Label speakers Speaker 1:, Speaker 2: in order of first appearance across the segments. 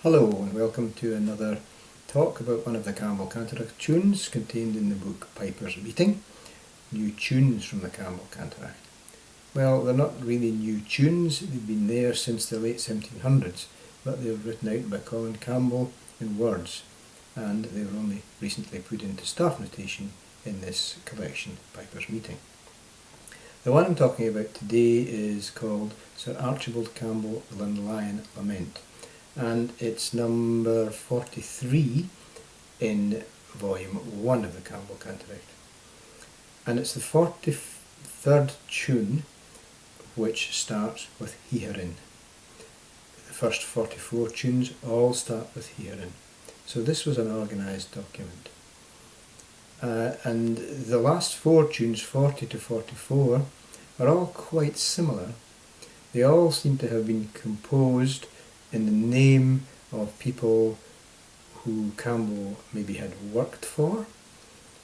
Speaker 1: Hello and welcome to another talk about one of the Campbell Cantor tunes contained in the book Piper's Meeting, New Tunes from the Campbell Cantor. Well, they're not really new tunes, they've been there since the late 1700s, but they were written out by Colin Campbell in words, and they were only recently put into staff notation in this collection, Piper's Meeting. The one I'm talking about today is called Sir Archibald Campbell Glenlyon Lament, and it's number 43 in volume 1 of the Campbell Cantor. And it's the 43rd tune which starts with Herein. The first 44 tunes all start with Herein. So this was an organised document. And the last 4 tunes, 40 to 44, are all quite similar. They all seem to have been composed in the name of people who Campbell maybe had worked for,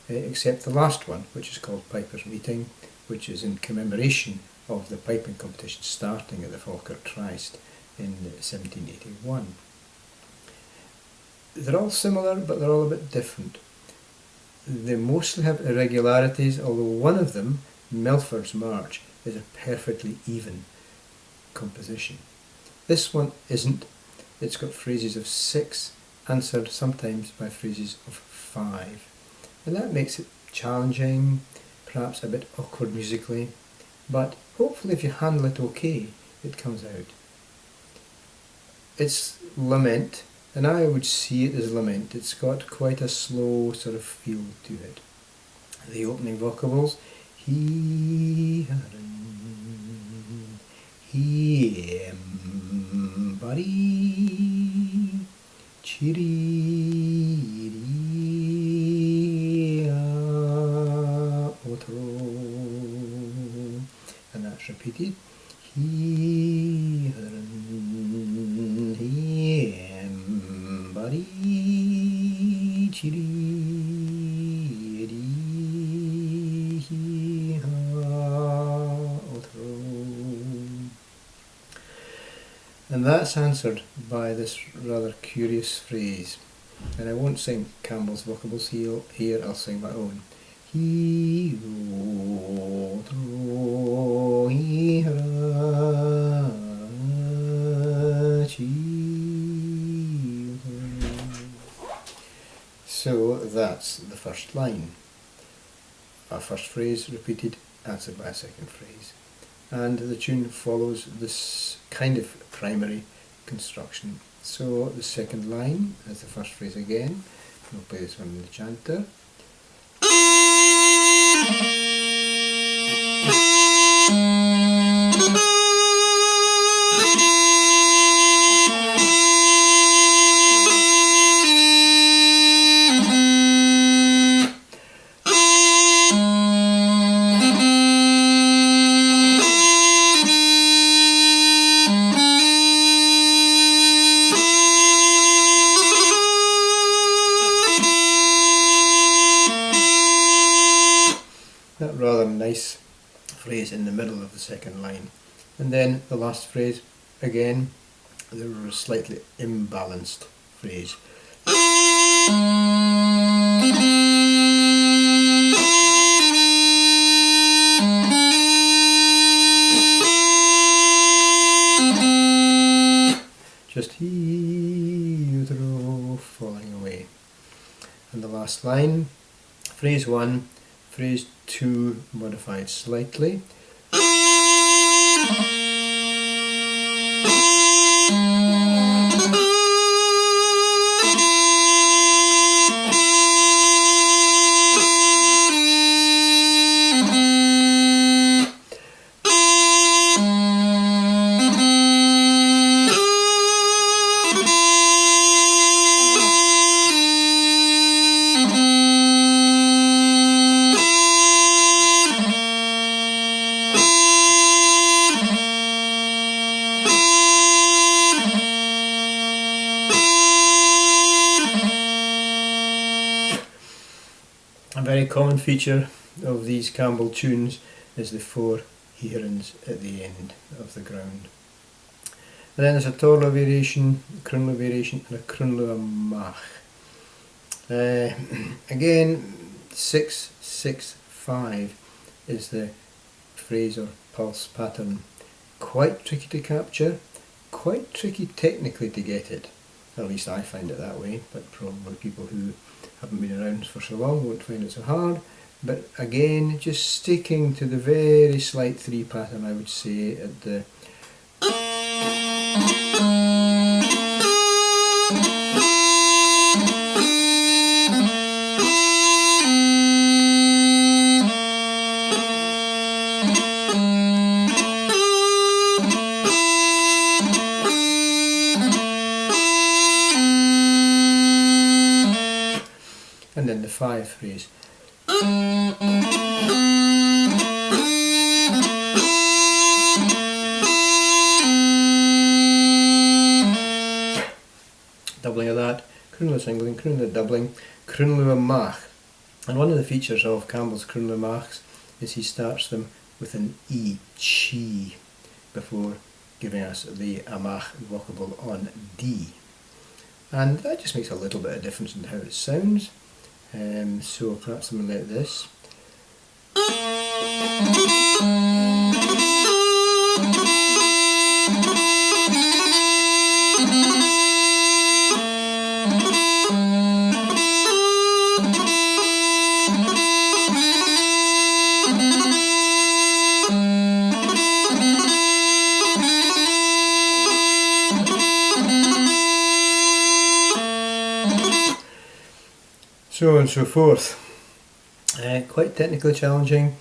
Speaker 1: except the last one, which is called Piper's Meeting, which is in commemoration of the piping competition starting at the Falkirk Tryst in 1781. They're all similar, but they're all a bit different. They mostly have irregularities, although one of them, Melford's March, is a perfectly even composition. This one isn't. It's got phrases of 6 answered sometimes by phrases of 5. And that makes it challenging, perhaps a bit awkward musically, but hopefully if you handle it okay, it comes out. It's Lament, and I would see it as Lament. It's got quite a slow sort of feel to it. The opening vocables, he bari chiri otro, and that's repeated. Bari chiri and that's answered by this rather curious phrase. And I won't sing Campbell's vocables here, I'll sing my own. So that's the first line. Our first phrase repeated, answered by a second phrase. And the tune follows this kind of primary construction. So the second line as the first phrase again. We'll play this one in the chanter. That rather nice phrase in the middle of the second line. And then the last phrase, again, there was a slightly imbalanced phrase. Just he-throw falling away. And the last line, phrase 1, phrase 2 modified slightly. A very common feature of these Campbell tunes is the 4 hereins at the end of the ground. And then there's a Torlo variation, a Crunlo variation, and a Crunlo Mach. Again, 6-6-5 is the phrase or pulse pattern. Quite tricky to capture, quite tricky technically to get it. At least I find it that way, but probably people who haven't been around for so long won't find it so hard. But again, just sticking to the very slight 3 pattern, I would say, at the and then the 5 phrase. Doubling of that, Crunlo singling, Crunlo doubling, Crunlo Mach. And one of the features of Campbell's Crunlo Machs is he starts them with an E, chi, before giving us the Amach vocable on D. And that just makes a little bit of difference in how it sounds. So perhaps something like this. So on and so forth. Quite technically challenging,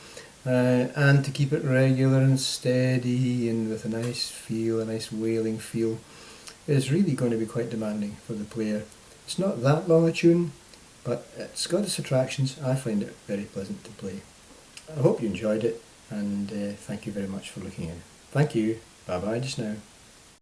Speaker 1: and to keep it regular and steady and with a nice feel, a nice wailing feel, is really going to be quite demanding for the player. It's not that long a tune, but it's got its attractions. I find it very pleasant to play. I hope you enjoyed it, and thank you very much for looking in. Thank you. Bye bye just now.